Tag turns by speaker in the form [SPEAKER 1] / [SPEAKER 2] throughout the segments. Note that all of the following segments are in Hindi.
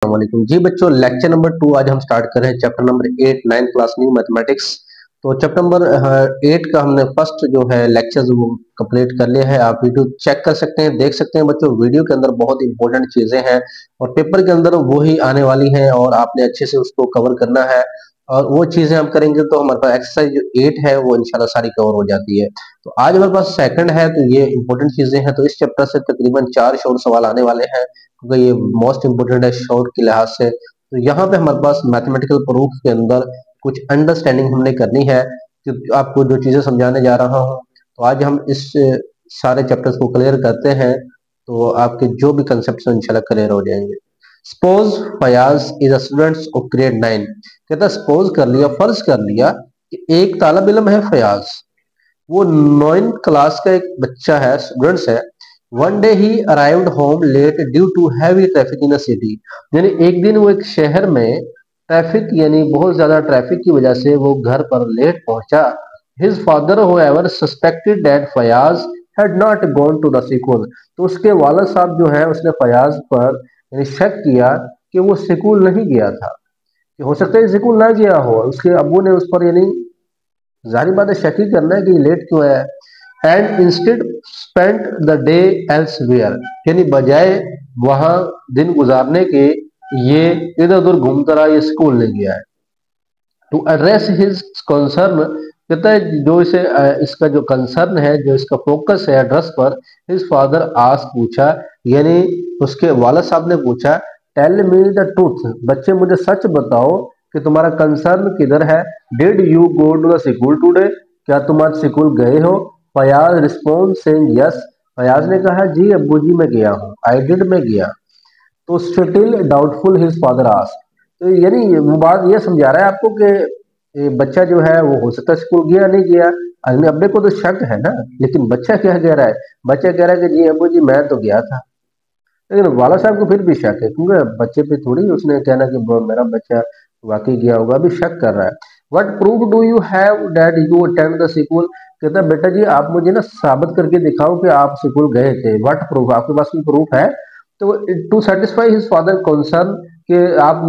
[SPEAKER 1] वालेकुम जी बच्चों, लेक्चर नंबर 2 आज हम स्टार्ट कर रहे हैं। Chapter number 8 9 class new mathematics. तो चैप्टर नंबर 8 का हमने फर्स्ट जो है लेक्चर वो कंप्लीट कर लिया है। आप वीडियो चेक कर सकते हैं, देख सकते हैं बच्चों। वीडियो के अंदर बहुत इंपॉर्टेंट चीजें हैं और पेपर के अंदर वो ही आने वाली हैं और आपने अच्छे से उसको कवर करना है। और वो चीजें हम करेंगे तो हमारे पास एक्सरसाइज जो 8 है वो इंशाल्लाह सारी कवर हो जाती है। तो आज हमारे पास सेकंड है, तो ये इंपॉर्टेंट चीजें हैं। तो इस चैप्टर से तकरीबन 4 शॉर्ट सवाल आने वाले हैं क्योंकि ये मोस्ट इंपोर्टेंट है शॉर्ट के लिहाज से। तो यहाँ पे हमारे पास मैथमेटिकल प्रूफ के अंदर कुछ अंडरस्टैंडिंग हमने करनी है कि आपको जो चीजें समझाने जा रहा हूँ। तो आज हम इस सारे चैप्टर्स को क्लियर करते हैं तो आपके जो भी कंसेप्ट इंशाल्लाह क्लियर हो जाएंगे। Suppose Fayaz is a student of grade 9। कहता सपोज कर लिया, फर्ज कर लिया कि एक तालिब इल्म है फयाज, वो 9 क्लास का एक बच्चा है, स्टूडेंट्स है। One day he arrived home late due to heavy traffic in a city. यानी एक दिन वो एक शहर में ट्रैफिक यानी बहुत ज्यादा ट्रैफिक की वजह से वो घर पर लेट पहुंचा। His father however suspected that Fayaz had not gone to the school. तो उसके वालिद साहब जो है उसने फयाज पर यानी शक किया कि वो स्कूल नहीं गया था, कि हो सकता है स्कूल ना गया हो। उसके अब्बू ने उस पर यानी जाहिर बात है शक ही करना है कि लेट क्यों है। And instead spent the day elsewhere, यानी बजाय वहां दिन गुजारने के ये इधर उधर घूमता रहा, ये स्कूल नहीं गया है। टू एड्रेस हिज कंसर्न, कहता है जो इसे इसका जो कंसर्न है, जो इसका फोकस है एड्रेस पर, हिज फादर आस्क पूछा, यानी उसके वालिद साहब ने पूछा, टेल मी द ट्रूथ, बच्चे मुझे सच बताओ कि तुम्हारा कंसर्न किधर है। Did you go to the school today, क्या तुम आज स्कूल गए हो। Fayaz respond saying yes, Fayaz ने कहा जी अब्बू जी मैं गया हूँ, आई डिड मैं गया। तो still doubtful his father ask, तो यानी वो बात ये समझा रहा है आपको कि ये बच्चा जो है वो हो सकता है स्कूल गया नहीं गया। आदमी अपने को तो शक है ना, लेकिन बच्चा क्या कह रहा है, बच्चा कह रहा है कि जी अब्बू जी मैं तो गया था। लेकिन वाला साहब को फिर भी शक है क्योंकि बच्चे पे थोड़ी उसने कहना कि मेरा बच्चा वाकई गया होगा, अभी शक कर रहा है। What proof do you have that you attend the school, कहता है बेटा जी आप मुझे ना साबित करके दिखाओ कि आप स्कूल गए थे। वट प्रूफ, आपके पास कोई प्रूफ है। तो to satisfy his father concern, कि आप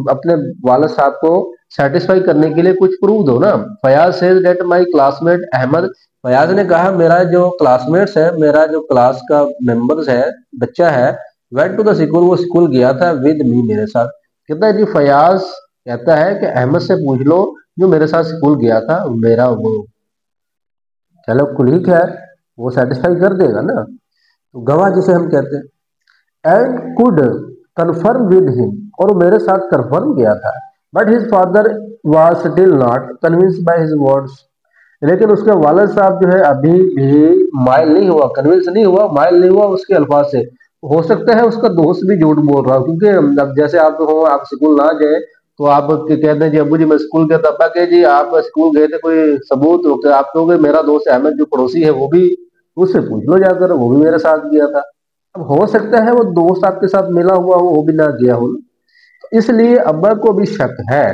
[SPEAKER 1] अपने वालिद साहब को सेटिस्फाई करने के लिए कुछ प्रूफ दो ना। Fayaz says that my classmate Ahmad, Fayaz ने कहा मेरा जो क्लासमेट्स है, मेरा जो क्लास का मेंबर्स है, बच्चा है, वेंट टू द स्कूल, वो स्कूल गया था विद मी, मेरे साथ। कहता है जी फयाज कहता है कि अहमद से पूछ लो जो मेरे साथ स्कूल गया था, मेरा वो चलो कुलीग है, वो सेटिस्फाई कर देगा ना, तो गवाह जिसे हम कहते हैं। And could confirm with him, और वो मेरे साथ कन्फर्म गया था। But his father was still not convinced by his words, लेकिन उसके वालिद साहब जो है अभी भी माइल नहीं हुआ, कन्विंस नहीं हुआ, माइल नहीं हुआ उसके अल्फाज से। हो सकता है उसका दोस्त भी झूठ बोल रहा हो, क्योंकि अब जैसे आप हो, आप स्कूल ना गए तो आप कहते हैं जी अब्बू जी मैं स्कूल गया था, अब्बा कहे जी आप स्कूल गए थे, कोई सबूत हो, तो आप कहोगे मेरा दोस्त अहमद जो पड़ोसी है वो भी, उससे पूछ लो जाकर, वो भी मेरे साथ गया था। अब हो सकता है वो दोस्त आपके साथ मिला हुआ हो, वो भी ना गया हो, तो इसलिए अब्बा को भी शक है।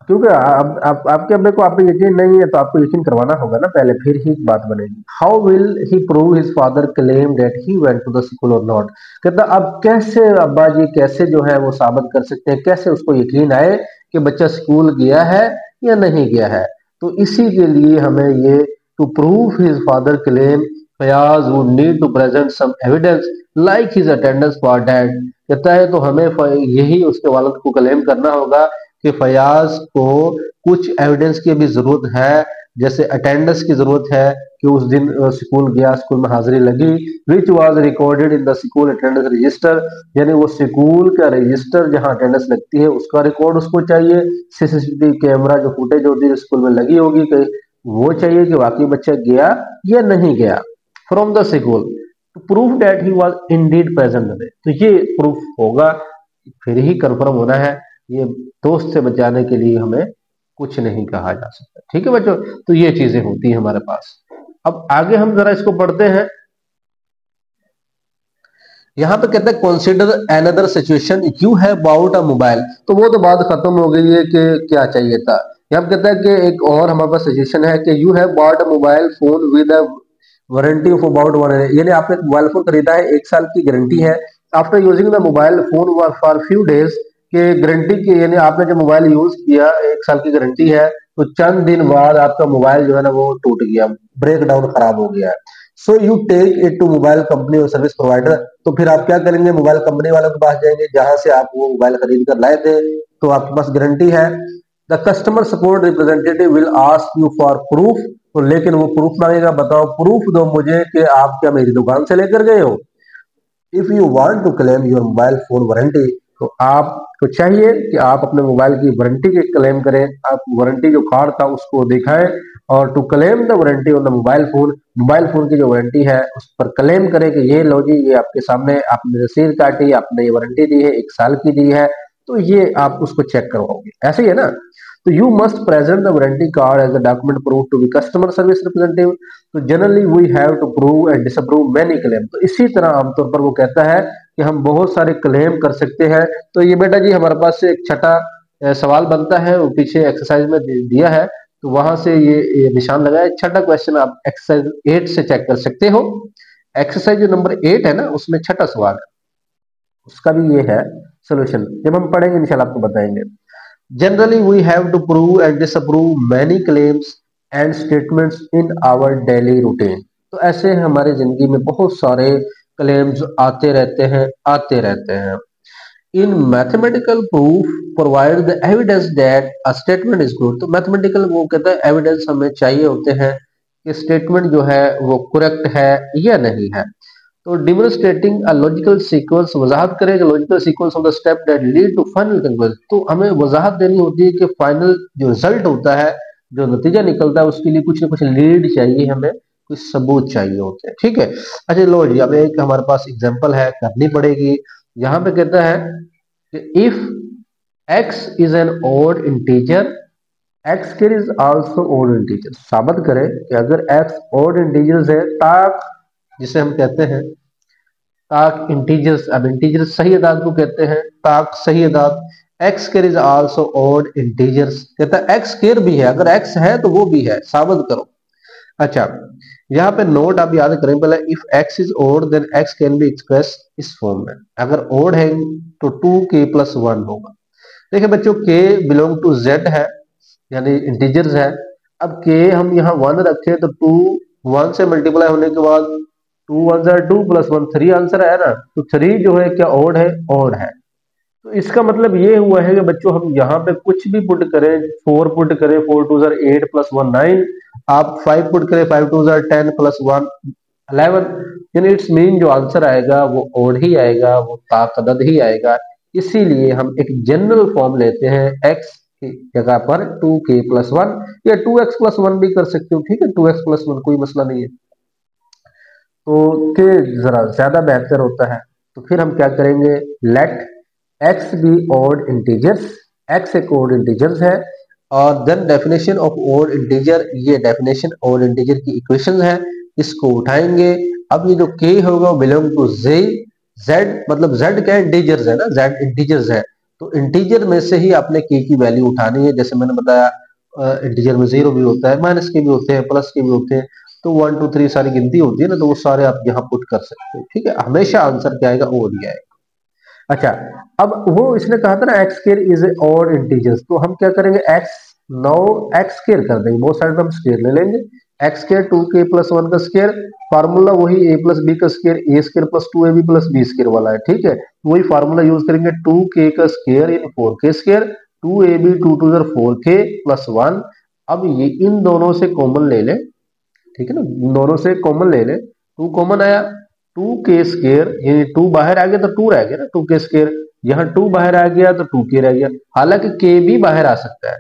[SPEAKER 1] क्योंकि आपके अब्बे को आप पे यकीन नहीं है तो आपको यकीन करवाना होगा ना पहले, फिर ही बात बनेगी। How will he prove his father claim that he went to the school और नॉट, कहता अब कैसे अब्बा जी कैसे जो है वो साबित कर सकते हैं, कैसे उसको यकीन आए कि बच्चा स्कूल गया है या नहीं गया है। तो इसी के लिए हमें ये to prove his father claim Fayaz would need to present some evidence like his attendance for dad, कहता है तो हमें यही उसके वालिद को क्लेम करना होगा कि फयाज को कुछ एविडेंस की भी जरूरत है, जैसे अटेंडेंस की जरूरत है कि उस दिन स्कूल गया, स्कूल में हाजिरी लगी। Which was recorded in the school attendance register, यानी वो स्कूल का रजिस्टर जहां अटेंडेंस लगती है उसका रिकॉर्ड उसको चाहिए। सीसीटीवी कैमरा जो फुटेज होती है स्कूल में लगी होगी कि वो चाहिए कि वाकई बच्चा गया या नहीं गया from the school, to prove that he was indeed present. तो ये प्रूफ होगा, फिर ही कंफर्म होना है। ये दोस्त से बचाने के लिए हमें कुछ नहीं कहा जा सकता, ठीक है बच्चों। तो ये चीजें होती है हमारे पास। अब आगे हम जरा इसको पढ़ते हैं। यहाँ पे कहते हैं consider another situation you have bought a mobile, तो वो तो बात खत्म हो गई है कि क्या चाहिए था। यहाँ पे कहता है कि एक और हमारे पास सिचुएशन है कि you have bought a mobile phone with a warranty of about 1 year, यानी आपने मोबाइल फोन खरीदा है, 1 साल की गारंटी है। After using the mobile phone for few days के गारंटी की, यानी आपने जब मोबाइल यूज किया 1 साल की गारंटी है, तो चंद दिन बाद आपका मोबाइल जो है ना वो टूट गया, ब्रेक डाउन खराब हो गया। So you take it to mobile company और सर्विस प्रोवाइडर। तो फिर आप क्या करेंगे, मोबाइल कंपनी वालों के पास जाएंगे जहां से आप वो मोबाइल खरीद कर लाए थे, तो आपके पास गारंटी है। The customer support representative will ask you for proof. तो लेकिन वो प्रूफ मांगेगा, बताओ प्रूफ दो मुझे कि आप क्या मेरी दुकान से लेकर गए हो। If you want to claim your mobile phone warranty, तो आपको चाहिए कि आप अपने मोबाइल की वारंटी के क्लेम करें, आप वारंटी जो कार्ड था उसको दिखाएं, और to claim the warranty on the mobile phone की जो वारंटी है उस पर क्लेम करें कि ये लो जी, ये आपके सामने आपने रसीद काटी, आपने ये वारंटी दी है, 1 साल की दी है, तो ये आप उसको चेक करवाओगे, ऐसे ही है ना। तो you must present the warranty card as a document proof to be customer service representative. तो generally we have to prove and disapprove many claim. तो इसी तरह आमतौर पर वो कहता है कि हम बहुत सारे क्लेम कर सकते हैं। तो ये बेटा जी हमारे पास से एक छठा सवाल बनता है, वो पीछे एक्सरसाइज में दिया है, तो वहां से ये निशान लगाया। छठा क्वेश्चन आप एक्सरसाइज 8 से चेक कर सकते हो। एक्सरसाइज जो नंबर 8 है ना, उसमें छठा सवाल है, उसका भी ये है सोल्यूशन, जब हम पढ़ेंगे इंशाल्लाह आपको बताएंगे। Generally, we have to prove and disapprove many claims and statements in our daily routine. तो ऐसे हमारे जिंदगी में बहुत सारे क्लेम्स आते रहते हैं। In mathematical proof, provide the evidence that a statement is good. तो मैथमेटिकल वो कहता है एविडेंस हमें चाहिए होते हैं कि स्टेटमेंट जो है वो करेक्ट है या नहीं है। तो डिमोन्स्ट्रेटिंग अ लॉजिकल सीक्वेंस, वजाहत करें कि logical sequence of the step that lead to final conclusion. तो हमें वजाहत देनी होती है कि फाइनल जो रिजल्ट होता है, जो नतीजा निकलता है, उसके लिए कुछ ना कुछ लीड चाहिए, हमें कुछ सबूत चाहिए होते हैं, ठीक है। अच्छा लो जी, अब एक हमारे पास एग्जांपल है, करनी पड़ेगी। यहाँ पे कहता है कि if x is an odd integer, x square is also odd integer. साबित करें कि अगर x ऑड इंटीजर्स है, ताक जिसे हम कहते हैं ताक इंटीजर्स, अब इंटीजर्स सही अदाद को कहते हैं ताक सही अदाद, x square is also odd integers, कहता है एक्स स्क्वायर भी है, अगर एक्स है तो वो भी है, साबित करो। अच्छा, यहाँ पे नोट आप याद करें पहले, if x is odd then x can be express इस फॉर्म में। अगर ओड है तो 2k+1 होगा। देखिए बच्चों, k बिलोंग टू z है, यानी इंटीजर्स है। अब k हम यहाँ 1 रखे तो 2 1 से मल्टीप्लाई होने के बाद 2 1 2 +1 3 आंसर आया ना। तो 3 जो है क्या ऑड है, ऑड है। तो इसका मतलब ये हुआ है कि बच्चों हम यहाँ पे कुछ भी पुट करें, 4 पुट करें, 4 2 8 +1 9, आप 5 पुट करें, 5 2 10 +1 11, यानी इट्स मीन जो आंसर आएगा वो ऑड ही आएगा, वो ताकदद ही आएगा। इसीलिए हम एक जनरल फॉर्म लेते हैं, x की जगह पर 2k+1 या 2x+1 भी कर सकते हो, ठीक है, 2x+1 कोई मसला नहीं है। तो के जरा ज्यादा बेहतर होता है। तो फिर हम क्या करेंगे, let x be odd integers, x एक ऑड इंटीजर्स है, और then definition of odd integer, ये डेफिनेशन ऑड इंटीजर की इक्वेशन है, इसको उठाएंगे। अब ये जो k होगा वो बिलोंग टू z, मतलब z क्या इंटीजर्स है ना, z इंटीजर्स है, तो इंटीजर में से ही आपने k की वैल्यू उठानी है। जैसे मैंने बताया इंटीजर में 0 भी होता है, माइनस के भी होते हैं, प्लस के भी होते हैं, तो 1 2 3 सारी गिनती होती है ना, तो वो सारे आप यहाँ पुट कर सकते हैं, ठीक है। हमेशा आंसर क्या आएगा, ओ दिया आएगा। अच्छा, अब वो इसने कहा था ना x square is a odd integers, तो हम क्या करेंगे, एक्स नो एक्स स्क्वायर कर देंगे, बहुत साइड पे हम स्क्वायर ले लेंगे, एक्स स्क्वायर 2k+1 का स्क्वायर, फार्मूला वही a + b का square, a square + 2ab + b square वाला है, ठीक है। वही फार्मूला यूज करेंगे, 2k का स्क्वायर इन 4k स्क्वायर, 2ab 2 2 4k +1। अब ये इन दोनों से कॉमन ले ले, ठीक है ना, दोनों से कॉमन ले ले, 2 कॉमन आया, 2k² यानी 2 बाहर आ गया तो 2 रह गया ना, 2k², यहाँ 2 बाहर आ गया तो 2k रह गया। हालांकि k भी बाहर आ सकता है,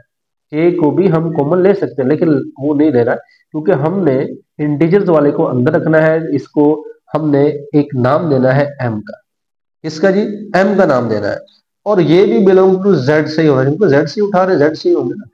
[SPEAKER 1] k को भी हम कॉमन ले सकते हैं, लेकिन वो नहीं लेना, क्योंकि हमने इंटीजर्स वाले को अंदर रखना है, इसको हमने एक नाम देना है m का, इसका जी m का नाम देना है, और ये भी बिलोंग टू z से ही होना, क्योंकि z से उठा रहे z से ही होंगे ना।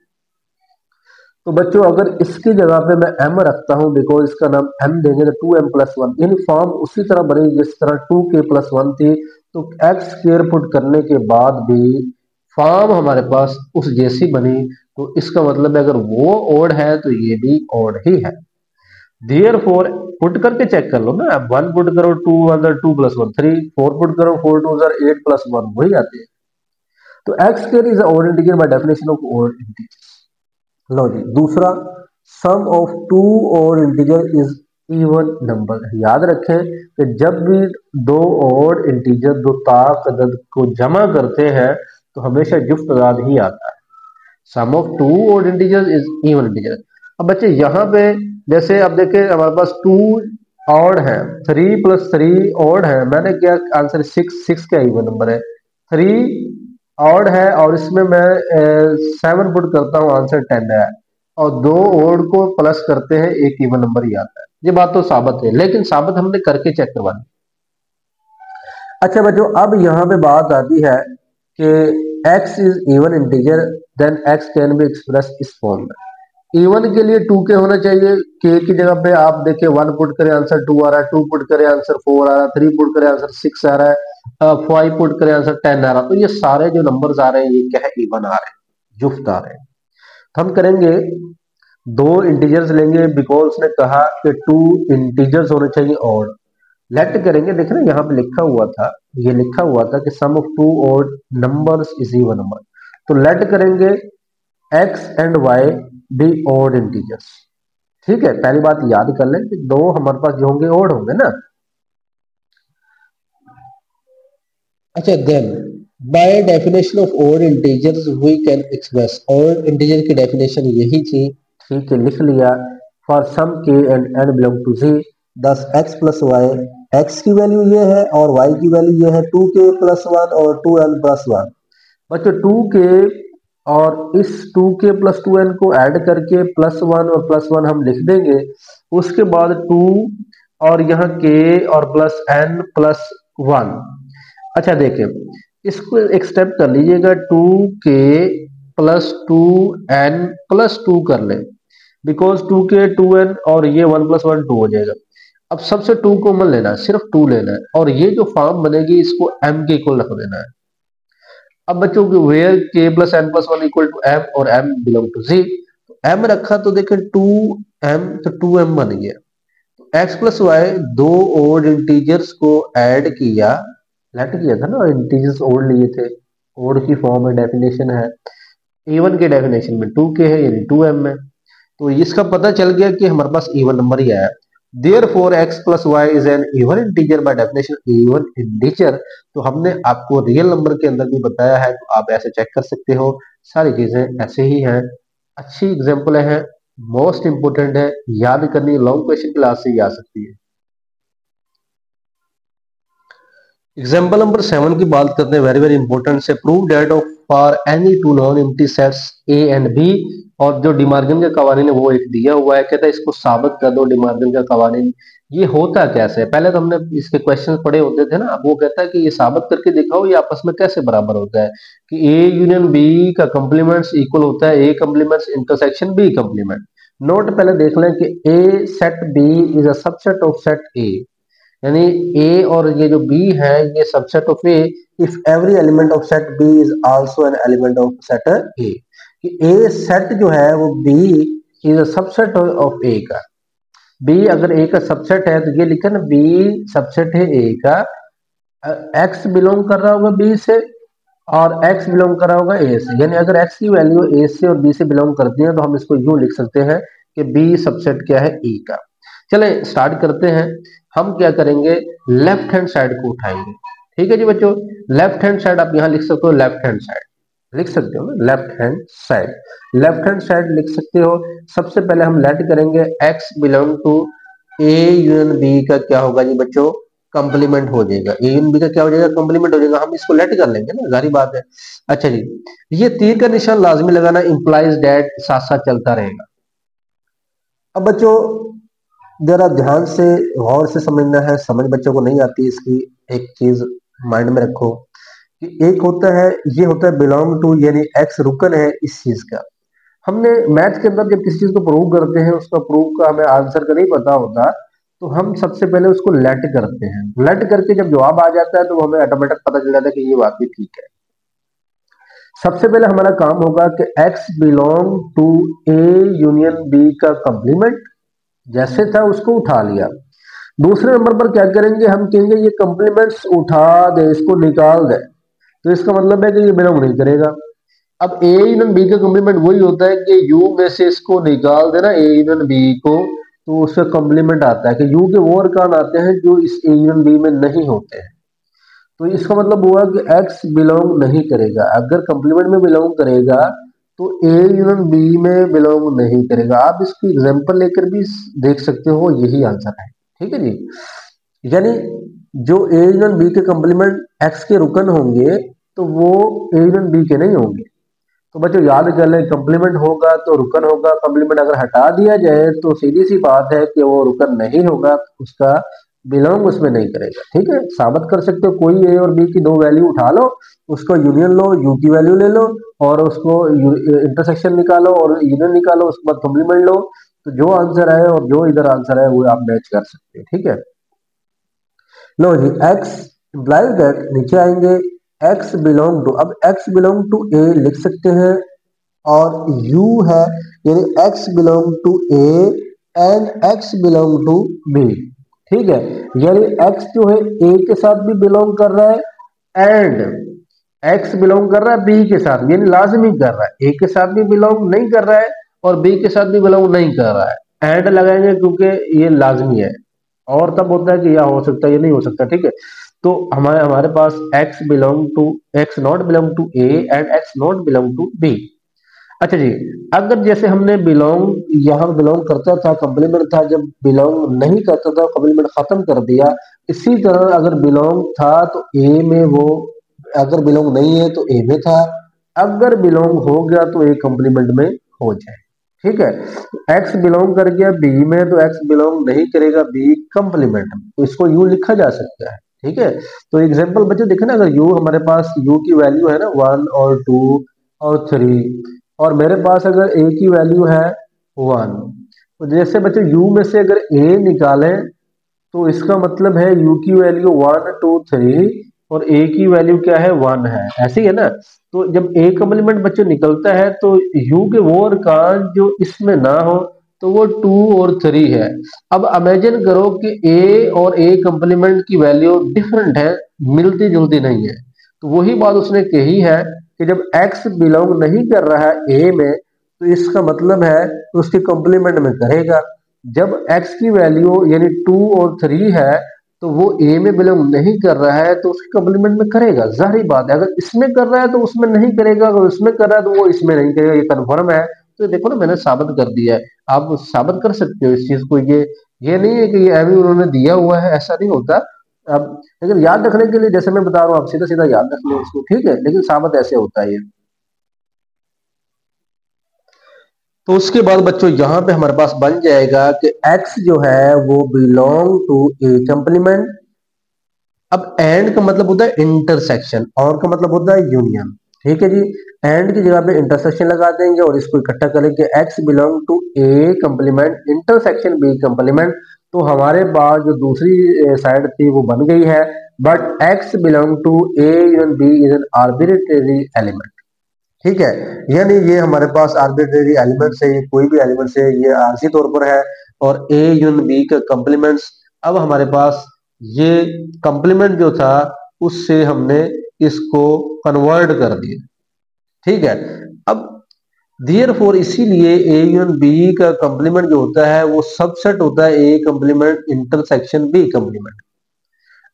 [SPEAKER 1] तो बच्चों अगर इसकी जगह पे मैं m रखता हूं, बिकॉज इसका नाम m देंगे तो 2m+1, यानी फॉर्म उसी तरह बनेगी जिस तरह 2k+1 थी। तो एक्स स्क्वायर पुट करने के बाद भी फॉर्म हमारे पास उस जैसी बनी, तो इसका मतलब है अगर वो ओड है तो ये भी ओड ही है। देयरफॉर पुट करके चेक कर लो ना, अब 1 पुट करो 2 1 2 प्लस 1 3, 4 पुट करो 4 2 8 प्लस 1 वही आते हैं। तो x square is odd integer by definition of odd integers. लो जी दूसरा, sum of two odd integer is even number. याद रखें कि जब भी दो ऑड इंटीजर दो ताक अदद को जमा करते हैं तो हमेशा जुफ्त अदाद ही आता है। Sum of two odd integer is even integer. अब बच्चे यहाँ पे जैसे अब देखें हमारे पास टू ऑड है, 3 प्लस 3 ऑड है, मैंने क्या आंसर 6, 6 क्या इवन नंबर है, 3 ऑड है और इसमें मैं 7 पुट करता हूँ आंसर 10 है, और दो ऑड को प्लस करते हैं एक इवन नंबर ही आता है। ये बात तो साबित है, लेकिन साबित हमने करके चेक करवानी। अच्छा बच्चों अब यहाँ पे बात आती है कि x is even integer, then x can be express इस फॉर्म में। इवन के लिए 2k होना चाहिए, k की जगह पे आप देखिए 1 पुट करें आंसर 2 आ रहा है, 2 पुट करें आंसर 4 आ रहा है, 3 पुट करें आंसर 6 आ रहा है, 5 पुट करें आंसर 10 आ रहा है। तो ये सारे जो नंबर्स आ रहे हैं ये क्या है, इवन आ रहे हैं, जुफ्त आ रहे हैं। तो हम करेंगे दो इंटीजर्स लेंगे, बिकॉज उसने कहा कि टू इंटीजर्स होने चाहिए और लेट करेंगे। देख रहे हैं यहाँ पे लिखा हुआ था, ये लिखा हुआ था कि sum of two odd numbers is even number. तो लेट करेंगे x and y be odd integers. ठीक है, पहली बात याद कर लें कि दो हमारे पास जो होंगे ऑड होंगे ना। अच्छा then by definition of odd integers we can express, odd integer की डेफिनेशन यही थी। ठीक है, लिख लिया, for some k and n belong to z, thus x plus y, x की वैल्यू ये है और y की वैल्यू ये है 2k प्लस 1 और 2n प्लस 1। बच्चों 2k और इस 2k प्लस 2n को ऐड करके प्लस 1 और प्लस 1 हम लिख देंगे। उसके बाद 2 और यहाँ k और प्लस n प्लस 1। अच्छा देखिए इसको एक स्टेप कर लीजिएगा, 2k प्लस 2n प्लस 2 कर लें, बिकॉज 2k 2n और ये 1 प्लस 1 2 हो जाएगा। अब सबसे 2 कॉमन लेना है, सिर्फ 2 लेना है और ये जो फॉर्म बनेगी इसको m के इक्वल रख देना है। अब बच्चों की where k plus n plus 1 equal to m और m belong to z, m रखा तो देखें 2m, तो 2m बन गया। x प्लस वाई दो ओड इंटीजर्स को ऐड किया, लेट किया था ना, इंटीजर्स ओड लिए थे, ओड की फॉर्म है, डेफिनेशन है, इवन के डेफिनेशन में 2k है यानी 2m है। तो इसका पता चल गया कि हमारे पास इवन नंबर ही आया। Therefore x plus y is an even integer by definition even integer। तो हमने आपको रियल नंबर के अंदर भी बताया है, तो आप ऐसे चेक कर सकते हो, सारी चीजें ऐसे ही हैं, अच्छी एग्जाम्पल है, मोस्ट इंपोर्टेंट है, याद करनी, लॉन्ग क्वेश्चन क्लास से ही आ सकती है। एग्जाम्पल नंबर 7 की बात करते हैं, वेरी वेरी इंपॉर्टेंट से। Prove that of for any two non empty sets A and B. और जो डिमार्गन का कवानीन है वो एक दिया हुआ है, कहता है इसको साबित कर दो डिमार्गन का कवानीन। ये होता कैसे है, पहले तो हमने इसके क्वेश्चन पढ़े होते थे ना। अब वो कहता है कि ये साबित करके दिखाओ ये आपस में कैसे बराबर होता है, कि ए यूनियन बी का कंप्लीमेंट्स इक्वल होता है A complements intersection B complement. Note पहले देख लें कि A set B is a subset of set A, यानी ए और ये जो बी है ये subset of A if every element of set B is also an element of set A. कि ए सेट जो है वो B is a subset of A का, बी अगर ए का सबसेट है तो ये लिखा ना बी सबसेट है ए का, एक्स बिलोंग कर रहा होगा बी से और एक्स बिलोंग कर रहा होगा ए से, यानी अगर एक्स की वैल्यू ए से और बी से बिलोंग करती है तो हम इसको यूं लिख सकते हैं कि बी सबसेट क्या है ई का। चले स्टार्ट करते हैं। हम क्या करेंगे, लेफ्ट हैंड साइड को उठाएंगे। ठीक है जी बच्चों, लेफ्ट हैंड साइड आप यहां लिख सकते हो, लेफ्ट हैंड साइड लिख सकते हो ना, left hand side, left hand side लिख सकते हो। सबसे पहले हम लेट करेंगे x belong to A union B का क्या होगा जी बच्चों, कंप्लीमेंट हो जाएगा, ए यूनियन बी का क्या हो जाएगा, कंप्लीमेंट हो जाएगा। हम इसको लेट कर लेंगे ना, जारी बात है। अच्छा जी, ये तीर का निशान लाजमी लगाना, इंप्लाइज दैट साथ साथ चलता रहेगा। अब बच्चों जरा ध्यान से गौर से समझना है, समझ बच्चों को नहीं आती इसकी एक चीज माइंड में रखो कि एक होता है, ये होता है बिलोंग टू, यानी एक्स रुकन है इस चीज का। हमने मैथ के अंदर जब किसी चीज को प्रूव करते हैं, उसका प्रूव का हमें आंसर का नहीं पता होता, तो हम सबसे पहले उसको लेट करते हैं। लेट करके जब जवाब आ जाता है तो हमें ऑटोमेटिक पता चल जाता है कि ये बात भी ठीक है। सबसे पहले हमारा काम होगा कि x belong to A union B का कंप्लीमेंट, जैसे था उसको उठा लिया। दूसरे नंबर पर क्या करेंगे, हम कहेंगे ये कॉम्प्लीमेंट्स उठा दे, इसको निकाल दे, तो इसका मतलब है कि ये बिलोंग नहीं करेगा। अब ए यूनियन बी का कॉम्प्लीमेंट वही होता है कि यू में से इसको निकाल देना ए यूनियन बी को, तो उसका कॉम्प्लीमेंट आता है कि यू के वो अर्कान आते हैं जो इस ए यूनियन बी में नहीं होते हैं। तो इसका मतलब हुआ कि एक्स बिलोंग नहीं करेगा। अगर कॉम्प्लीमेंट में बिलोंग करेगा तो ए यूनियन बी में बिलोंग नहीं करेगा। आप इसकी एग्जांपल लेकर भी देख सकते हो, यही आंसर है। ठीक है जी। यानी जो ए यूनियन बी के कॉम्प्लीमेंट एक्स के रुकन होंगे तो वो ए यूनियन बी के नहीं होंगे। तो बच्चों याद कर लें, कॉम्प्लीमेंट होगा तो रुकन होगा, कॉम्प्लीमेंट अगर हटा दिया जाए तो सीधी सी बात है कि वो रुकन नहीं होगा, उसका बिलोंग उसमें नहीं करेगा। ठीक है, साबित कर सकते हो, कोई ए और बी की दो वैल्यू उठा लो, उसको यूनियन लो, यू की वैल्यू ले लो और उसको इंटरसेक्शन निकालो और यूनियन निकालो, उसके बाद कॉम्प्लीमेंट लो, तो जो आंसर है और जो इधर आंसर है वो आप मैच कर सकते हैं। ठीक है, लो जी, x implies दैट, नीचे आएंगे x बिलोंग टू, अब x बिलोंग टू a लिख सकते हैं और u है, यानी x belong to a and x belong to b। ठीक है, यानी x जो है a के साथ भी बिलोंग कर रहा है एंड x बिलोंग कर रहा है b के साथ, यानी लाजमी कर रहा है, a के साथ भी बिलोंग नहीं कर रहा है और b के साथ भी बिलोंग नहीं कर रहा है। एंड लगाएंगे क्योंकि ये लाजमी है, और तब होता है कि या हो सकता है ये नहीं हो सकता। ठीक है, तो हमारे हमारे पास x not belong to a and x not belong to b। अच्छा जी, अगर जैसे हमने बिलोंग यहाँ बिलोंग करता था कॉम्प्लीमेंट था, जब बिलोंग नहीं करता था कॉम्प्लीमेंट खत्म कर दिया। इसी तरह अगर बिलोंग था तो a में वो, अगर बिलोंग नहीं है तो a में था, अगर बिलोंग हो गया तो a कॉम्प्लीमेंट में हो जाए। ठीक है, x बिलोंग कर गया b में तो x बिलोंग नहीं करेगा b कॉम्प्लीमेंट में, तो इसको u लिखा जा सकता है। ठीक है, तो एग्जांपल बच्चे देखे ना, अगर u हमारे पास u की वैल्यू है ना 1 और 2 और 3, और मेरे पास अगर a की वैल्यू है 1, तो जैसे बच्चे u में से अगर a निकालें तो इसका मतलब है u की वैल्यू 1 2 3 और a की वैल्यू क्या है 1 है, ऐसे ही है ना। तो जब a कॉम्प्लीमेंट बच्चों निकलता है तो u के वो अर्कान जो इसमें ना हो तो वो 2 और 3 है। अब इमेजिन करो कि a और a कॉम्प्लीमेंट की वैल्यू डिफरेंट है, मिलती जुलती नहीं है, तो वही बात उसने कही है कि जब x बिलोंग नहीं कर रहा है a में तो इसका मतलब है तो उसके कॉम्प्लीमेंट में करेगा। जब x की वैल्यू यानी 2 और 3 है तो वो a में बिलोंग नहीं कर रहा है तो उसके कॉम्प्लीमेंट में करेगा, जाहिर बात है। अगर इसमें कर रहा है तो उसमें नहीं करेगा, अगर उसमें कर रहा है तो वो इसमें नहीं करेगा, ये कन्फर्म है। तो देखो ना, मैंने साबित कर दिया है, आप साबित कर सकते हो इस चीज को। ये नहीं है कि ये अभी उन्होंने दिया हुआ है, ऐसा नहीं होता। अब लेकिन याद रखने के लिए जैसे मैं बता रहा हूँ, आप सीधा सीधा याद रख लो इसको। ठीक है, लेकिन साबित ऐसे होता है ये। तो उसके बाद बच्चों यहाँ पे हमारे पास बन जाएगा कि x जो है वो बिलोंग टू ए कॉम्प्लीमेंट। अब एंड का मतलब होता है इंटरसेक्शन और का मतलब होता है यूनियन। ठीक है जी, एंड की जगह पे इंटरसेक्शन लगा देंगे और इसको इकट्ठा करेंगे, x belong to A complement intersection B complement. तो हमारे पास जो दूसरी साइड थी वो बन गई है, but x belong to A union B is an arbitrary element. ठीक है, यानी ये हमारे पास आर्बिट्रेरी एलिमेंट्स है, ये कोई भी एलिमेंट्स है, ये आरसी तौर पर है और ए यून बी का कॉम्प्लीमेंट्स। अब हमारे पास ये कॉम्प्लीमेंट जो था उससे हमने इसको कन्वर्ट कर दिया। ठीक है, अब देयरफॉर इसीलिए ए यून बी का कॉम्प्लीमेंट जो होता है वो सबसेट होता है A complement intersection B complement.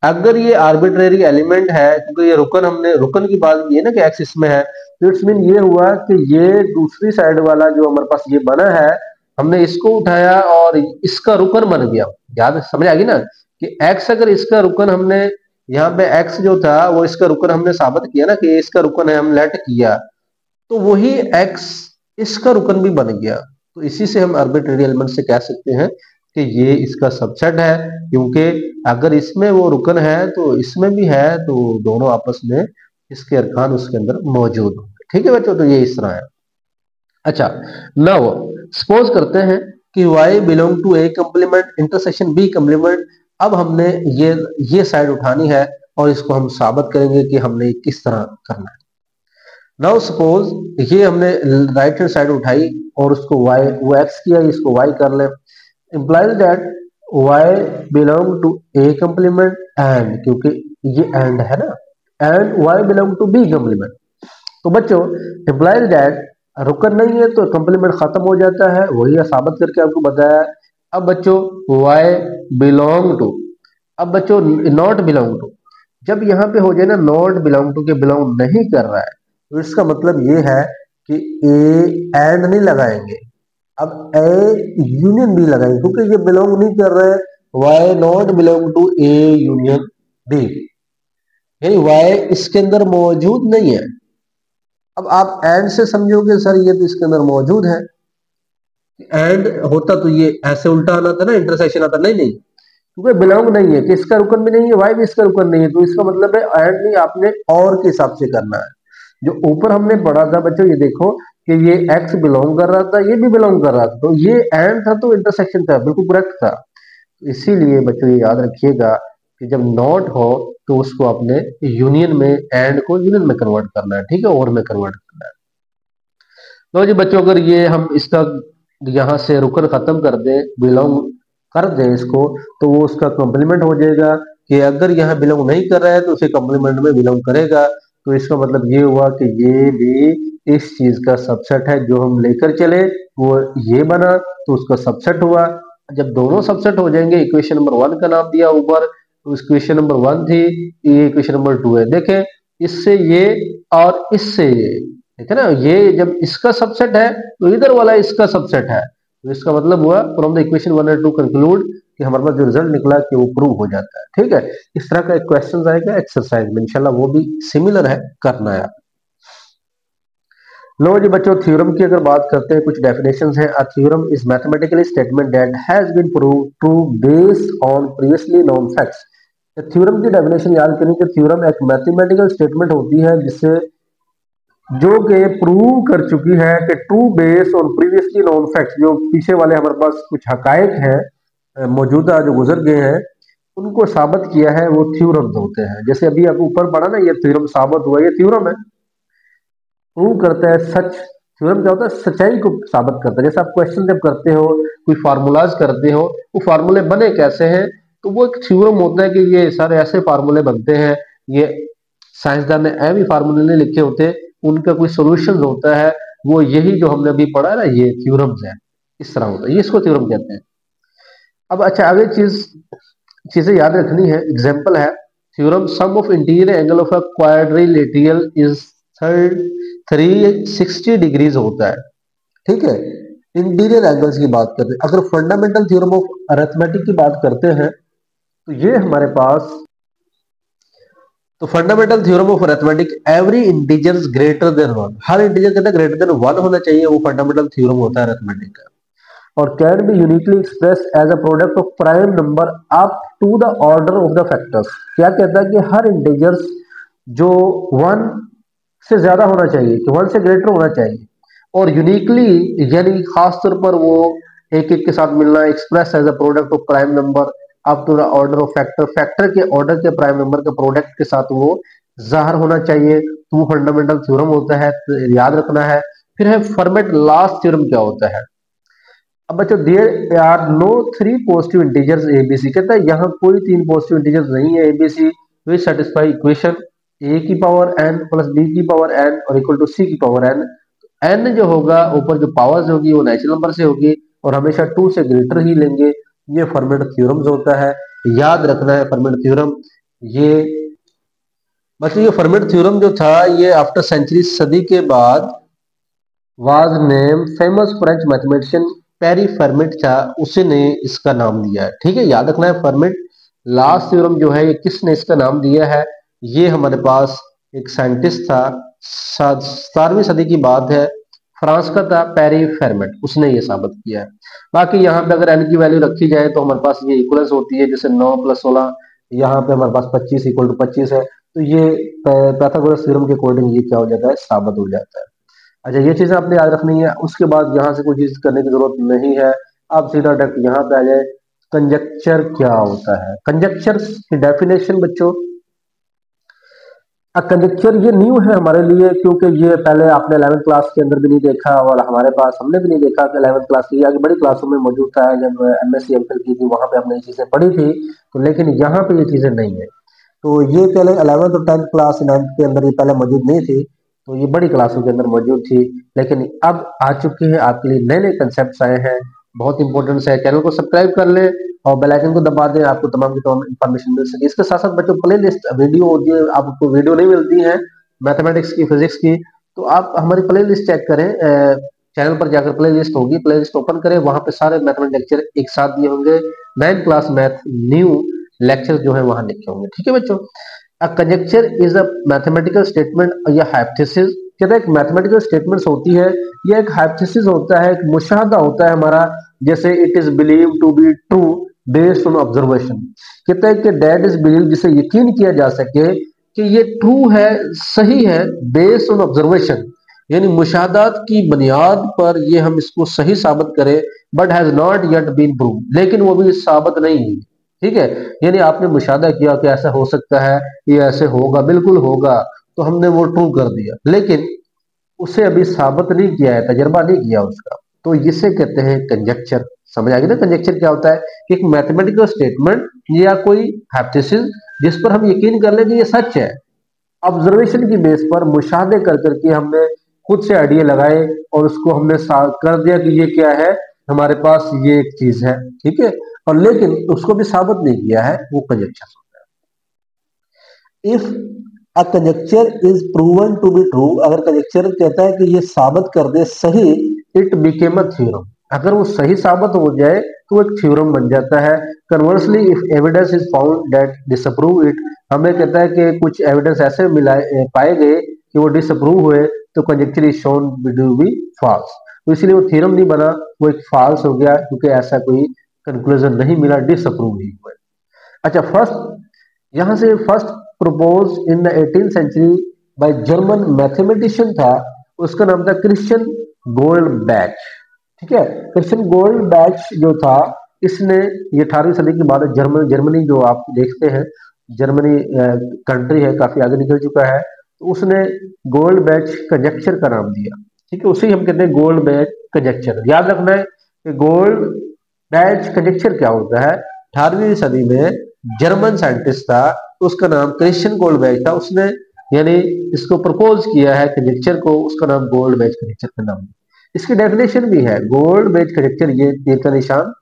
[SPEAKER 1] अगर ये आर्बिट्रेरी एलिमेंट है, क्योंकि ये रुकन, हमने रुकन की बात की है ना कि एक्स इसमें है, तो इट्स मीन ये हुआ कि ये दूसरी साइड वाला जो हमारे पास ये बना है, हमने इसको उठाया और इसका रुकन बन गया। याद समझ आ गई ना कि एक्स अगर इसका रुकन, हमने यहाँ पे एक्स जो था वो इसका रुकन हमने साबित किया ना कि ये इसका रुकन है, हम लेट किया तो वही एक्स इसका रुकन भी बन गया। तो इसी से हम आर्बिट्रेरी एलिमेंट से कह सकते हैं कि ये इसका सबसेट है, क्योंकि अगर इसमें वो रुकन है तो इसमें भी है, तो दोनों आपस में इसके अरकान उसके अंदर मौजूद होंगे। ठीक है बच्चों, तो ये इस तरह है। अच्छा, नाउ सपोज करते हैं कि y belong to A complement intersection B complement. अब हमने ये साइड उठानी है और इसको हम साबित करेंगे कि हमने किस तरह करना है। नाउ सपोज ये हमने राइट हैंड साइड उठाई और उसको y वो x किया, इसको y कर ले। implies that y belong to a complement and, क्योंकि ये and है ना, and y belong to b complement। तो बच्चों implies that रुकन नहीं है तो कंप्लीमेंट खत्म हो जाता है, वही साबित करके आपको बताया। अब बच्चों y belong to, अब बच्चों नॉट बिलोंग टू, जब यहाँ पे हो जाए ना नॉट बिलोंग टू के बिलोंग नहीं कर रहा है, तो इसका मतलब ये है कि ए एंड नहीं लगाएंगे, अब ए यूनियन बी लगाएंगे, क्योंकि ये बिलोंग नहीं कर रहा है, y not belong to A union B, यानी वाई इसके अंदर मौजूद नहीं है। अब आप एंड से समझोगे सर ये तो इसके अंदर मौजूद है, एंड होता तो ये ऐसे उल्टा आना था ना, इंटरसेक्शन आता, नहीं नहीं, क्योंकि बिलोंग नहीं है कि इसका रुकन भी नहीं है, वाई भी इसका रुकन नहीं है, तो इसका मतलब है एंड नहीं, आपने और के हिसाब से करना है। जो ऊपर हमने पढ़ा था बच्चों, ये देखो कि ये एक्स बिलोंग कर रहा था, ये भी बिलोंग कर रहा था, तो ये एंड था तो इंटरसेक्शन था, बिल्कुल करेक्ट था। इसीलिए बच्चों ये याद रखिएगा कि जब नॉट हो तो उसको अपने यूनियन में, एंड को यूनियन में कन्वर्ट करना है, ठीक है, और में कन्वर्ट करना है। तो जी बच्चों अगर ये हम इसका यहाँ से रुकन खत्म कर दें, बिलोंग कर दें इसको, तो वो उसका कॉम्प्लीमेंट हो जाएगा, कि अगर यहाँ बिलोंग नहीं कर रहा है तो उसे कॉम्प्लीमेंट में बिलोंग करेगा। तो इसका मतलब ये हुआ कि ये भी इस चीज का सबसेट है, जो हम लेकर चले वो ये बना तो उसका सबसेट हुआ। जब दोनों सबसेट हो जाएंगे, इक्वेशन नंबर 1 का नाम दिया ऊपर, तो इक्वेशन नंबर 1 थी, ये इक्वेशन नंबर 2 है। देखें इससे ये और इससे ये, ठीक है ना, ये जब इसका सबसेट है तो इधर वाला इसका सबसेट है, तो इसका मतलब हुआ फ्रॉम द इक्वेशन 1 और 2 कंक्लूड कि हमारे पास जो रिजल्ट निकला कि वो प्रूव हो जाता है। ठीक है, इस तरह का एक क्वेश्चन आएगा एक्सरसाइज में, इंशाल्लाह वो भी सिमिलर है, करना है। लो जी बच्चों, थ्योरम की अगर बात करते हैं, कुछ डेफिनेशंस हैं। A theorem is mathematically statement that has been proved true based on previously known facts. Theorem की डेफिनेशन याद करें कि थ्योरम एक मैथमेटिकल स्टेटमेंट होती है जिससे जो कि प्रूव कर चुकी है कि true base on previously known facts, जो पीछे वाले हमारे पास कुछ हकायक हैं मौजूदा जो गुजर गए हैं, उनको साबित किया है, वो थ्योरम्स होते हैं। जैसे अभी आप ऊपर पढ़ा ना, ये थ्योरम साबित हुआ, ये थ्योरम है, प्रूव करता है सच। थ्योरम क्या होता है? सच्चाई को साबित करता है। जैसे आप क्वेश्चन जब करते हो, कोई फार्मूलाज करते हो, वो फार्मूले बने कैसे हैं, तो वो एक थ्योरम होता है कि ये सारे ऐसे फार्मूले बनते हैं। ये साइंसदान ने ऐ भी फार्मूले नहीं लिखे होते, उनका कोई सोल्यूशन होता है, वो यही जो हमने अभी पढ़ा है ना, ये थ्योरम्स है, इस तरह होता है, ये इसको थ्योरम कहते हैं। अब अच्छा आगे चीजें याद रखनी है। एग्जाम्पल है theorem, sum of interior angle of a quadrilateral is 360 degrees होता है। ठीक है, इंटीरियर एंगल्स की बात करते हैं। अगर फंडामेंटल थ्योरम ऑफ अरिथमेटिक की बात करते हैं तो ये हमारे पास, तो fundamental theorem of arithmetic, every integer greater than 1, her integer कितना ग्रेटर देन 1 होना चाहिए, वो फंडामेंटल थ्योरम होता है अरिथमेटिक का। और can be uniquely express as a product of prime number up to the order of the factors. क्या कहता है कि हर इंटीजर्स जो 1 से ज्यादा होना चाहिए, कि 1 से ग्रेटर होना चाहिए, और यूनिकली यानी खास तौर पर वो एक एक के साथ मिलना, express as a product of prime number up to the order of factor, factor के ऑर्डर के प्राइम नंबर के प्रोडक्ट के साथ वो जाहिर होना चाहिए, तो वो फंडामेंटल थ्योरम होता है, तो याद रखना है। फिर है फर्मेट लास्ट थ्योरम। क्या होता है? अब बच्चों, there are no 3 positive integers A B C, कहता है यहाँ कोई 3 पॉजिटिव इंटीजर्स नहीं है A B C which satisfy equation A की पावर एन प्लस बी की पावर एन और इक्वल टू सी की पावर एन। एन जो होगा, ऊपर जो पावर्स होगी वो नेचुरल नंबर से होगी, और हमेशा 2 से ग्रेटर ही लेंगे। ये फर्मेट थ्योरम्स होता है, याद रखना है फर्मेट थ्योरम। ये बच्चों, ये फर्मेट थ्योरम जो था, ये आफ्टर सेंचुरी, सदी के बाद, was name famous French mathematician Pierre Fermat था, उसने इसका नाम दिया है। ठीक है, याद रखना है फर्मेट लास्ट थ्योरम जो है, ये किसने इसका नाम दिया है? ये हमारे पास एक साइंटिस्ट था, 17वीं सदी की बात है, फ्रांस का था, पेरी फर्मेट, उसने ये साबित किया है। बाकी यहाँ पे अगर एन की वैल्यू रखी जाए तो हमारे पास ये इक्वलेंस होती है, जैसे 9 + 16, यहाँ पे हमारे पास 25 इक्वल टू 25 है, तो ये पाइथागोरस थ्योरम के अकॉर्डिंग ये क्या हो जाता है? साबित हो जाता है। अच्छा, ये चीजें आपने याद रखनी है। उसके बाद यहाँ से कोई चीज करने की जरूरत नहीं है, आप सीधा डायरेक्ट यहाँ पे आ जाए। कंजक्चर क्या होता है? कंजक्चर की डेफिनेशन बच्चों, कंजक्चर ये न्यू है हमारे लिए, क्योंकि ये पहले आपने 11th क्लास के अंदर भी नहीं देखा और हमारे पास हमने भी नहीं देखा कि 11th क्लास की आगे बड़ी क्लासों में मौजूद था। जब एमएससी एमफिल की थी वहां पे हमने ये चीजें पढ़ी थी, तो लेकिन यहाँ पे ये चीजें नहीं है। तो ये पहले 11th और 10th क्लास 9th के अंदर ये पहले मौजूद नहीं थी, तो ये बड़ी क्लासों के अंदर मौजूद थी, लेकिन अब आ चुकी है। आपके लिए नए नए कंसेप्ट आए हैं, बहुत इंपॉर्टेंट है। चैनल को सब्सक्राइब कर ले और बेल आइकन को दबा दें, आपको तमाम की तमाम इन्फॉर्मेशन मिल सके। इसके साथ साथ बच्चों प्ले लिस्ट वीडियो जो आपको वीडियो नहीं मिलती है मैथमेटिक्स की, फिजिक्स की, तो आप हमारी प्ले लिस्ट चेक करें। चैनल पर जाकर प्ले लिस्ट होगी, प्ले लिस्ट ओपन करें, वहां पे सारे मैथमेटिक्स लेक्चर एक साथ दिए होंगे। 9th class math new lecture जो है वहां लिखे होंगे। ठीक है बच्चों, a conjecture is a mathematical statement या हाइपोथेसिस। कहते हैं एक मैथमेटिकल स्टेटमेंट्स होती है, यह एक हाइपोथेसिस होता है, एक मुशाहदा होता है हमारा। जैसे it is believe to be true based on observation. कहते हैं कि दैट इज बिलीव, जिसे यकीन किया जा सके कि ये ट्रू है, सही है, बेस्ड ऑन ऑब्जर्वेशन, यानी मुशाहदात की बुनियाद पर ये हम इसको सही साबित करें। But has not yet been prove, लेकिन वो भी साबित नहीं हुई। ठीक है, यानी आपने मुशाहदा किया कि ऐसा हो सकता है, ये ऐसे होगा, बिल्कुल होगा, तो हमने वो ट्रू कर दिया, लेकिन उसे अभी साबित नहीं किया है, तजर्बा नहीं किया उसका, तो इसे कहते हैं कंजक्चर। समझ आ गई ना कंजक्चर क्या होता है? कि एक मैथमेटिकल स्टेटमेंट या कोई हाइपोथेसिस जिस पर हम यकीन कर लें कि ये सच है, ऑब्जर्वेशन की बेस पर मुशाहदे कर करके हमने खुद से आइडिया लगाए और उसको हमने कर दिया कि ये क्या है, हमारे पास ये एक चीज है। ठीक है, और लेकिन उसको भी साबित नहीं किया है, वो कंजक्चर होता है। If a conjecture is proven to be true, अगर कंजक्चर कहता है कि ये साबित कर दे सही, इट बिकेम अ थ्योरम। अगर वो सही साबित हो जाए तो एक थ्योरम बन जाता है। Conversely if evidence is found that disapprove it, हमें कहता है कि कुछ एविडेंस ऐसे मिलाए पाए गए कि वो डिसअप्रूव हुए, तो conjecture is shown to be false. तो इसलिए वो थ्योरम नहीं बना, वो एक फॉल्स हो गया, क्योंकि ऐसा कोई कंक्लूजन नहीं मिला, डिसअप्रूव ही हुए। अच्छा, फर्स्ट यहां से first propose in the 18th century by German mathematician था, उसका नाम था क्रिश्चियन गोल्डबैच। ठीक है, क्रिश्चियन गोल्डबैच जो था, इसने ये 18वीं सदी की बात है। जर्मनी जो आप देखते हैं, जर्मनी कंट्री है, काफी आगे निकल चुका है, तो उसने गोल्डबैच कंजक्चर का नाम दिया। ठीक है, उसे हम कहते हैं गोल्डबैच कंजक्चर। याद रखना है कि गोल्ड बैच कंजक्चर क्या होता है। 18वीं सदी में जर्मन साइंटिस्ट था, उसका नाम क्रिश्चियन गोल्डबैच था, उसने यानी इसको प्रपोज किया है कंजक्चर को, उसका नाम गोल्डबैच कंजक्चर का नाम। इसकी डेफिनेशन भी है गोल्डबैच कंजक्चर, ये तीर का निशान।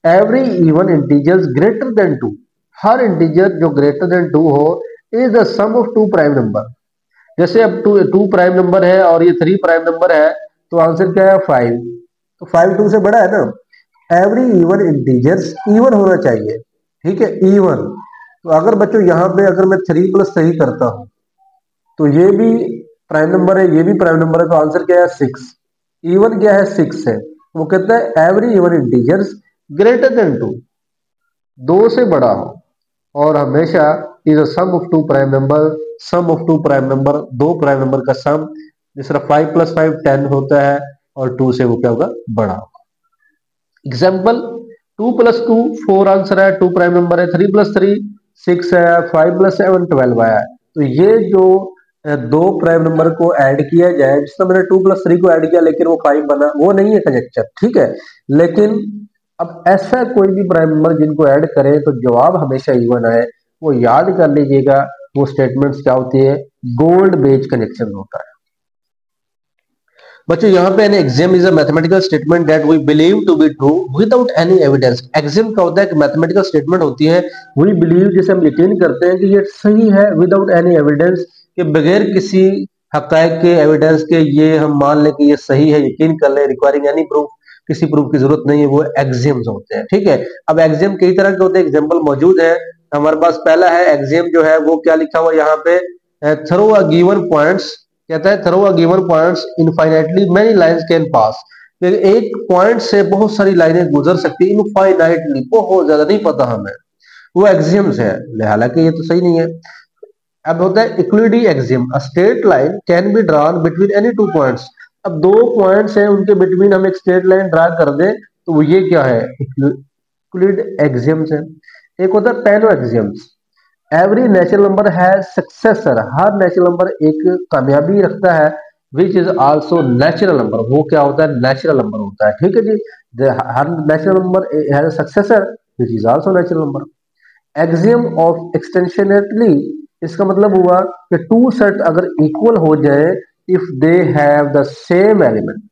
[SPEAKER 1] Every even integers greater than two, हर इंटीजर जो ग्रेटर देन टू हो, is the sum of two prime number. जैसे अब टू प्राइम नंबर है और ये 3 प्राइम नंबर है, तो आंसर क्या है? 5। तो 5 2 से बड़ा है ना। एवरी इवन इंटीजर्स इवन होना चाहिए। ठीक है, इवन। तो अगर बच्चों यहाँ पे अगर मैं 3 + 3 करता हूं, तो ये भी प्राइम नंबर है, ये भी प्राइम नंबर है, तो आंसर क्या है? 6। इवन क्या है? 6 है। वो कहता है every even integers greater than 2, 2 से बड़ा हो, और हमेशा is a sum of two prime number. Sum of two prime number, दो प्राइम नंबर का सम, जिस तरह 5 + 5 10 होता है, और 2 से वो क्या होगा? बड़ा होगा। एग्जाम्पल, 2 + 2 4 आंसर है, 2 प्राइम नंबर है। 3 + 3 6 है, 5 + 7 12 आया है। तो ये जो दो प्राइम नंबर को ऐड किया जाए, जिसमें मैंने 2 + 3 को ऐड किया लेकिन वो 5 बना, वो नहीं है कंजक्चर। ठीक है, लेकिन अब ऐसा कोई भी प्राइम नंबर जिनको ऐड करें तो जवाब हमेशा इवन आए, वो याद कर लीजिएगा। वो स्टेटमेंट्स क्या होती है? गोल्ड बेच कनेक्शन होता है। बच्चों यहाँ पे an axiom is a mathematical statement that we believe to be true without any evidence. Axiom क्या होता है? कि मैथमेटिकल स्टेटमेंट होती है, वी बिलीव, जिसे हम यकीन करते हैं कि ये सही है, विदाउट एनी एविडेंस, के बगैर किसी हकायक के, एविडेंस के, ये हम मान लें कि ये सही है, यकीन कर ले, रिक्वायरिंग एनी प्रूफ, किसी प्रूफ की जरूरत नहीं है, वो एक्सियम्स होते हैं। ठीक है, अब एक्सियम कई तरह के होते हैं, एग्जाम्पल मौजूद है हमारे पास। पहला है एक्सियम जो है वो क्या लिखा हुआ यहाँ पे, थ्रू अ गिवन पॉइंट्स। कहता है through a given points infinitely many lines can pass. एक पॉइंट से बहुत सारी लाइनें गुजर सकती है, इनफाइनाइटली, बहुत ज्यादा, नहीं पता हमें, वो एक्सियम्स है। हालांकि ये तो सही नहीं है। अब होता है इक्विडी axiom, a straight line can be drawn between any two points. अब दो पॉइंट्स हैं, उनके बिटवीन हम एक स्ट्रेट लाइन ड्रा कर दें, तो वो ये क्या है? इक्विड एक्सियम्स है। एक होता है पेनो एक्सियम्स। एवरी नेचुरल नंबर है सक्सेसर, हर नेचुरल नंबर एक कामयाबी रखता है, विच इज आल्सो नेचुरल नंबर, वो क्या होता है, नेचुरल नंबर होता है। ठीक है जी, हर natural number has a successor which is also natural number. Axiom of extensionally, इसका मतलब हुआ कि टू सेट अगर इक्वल हो जाए if they have the same element.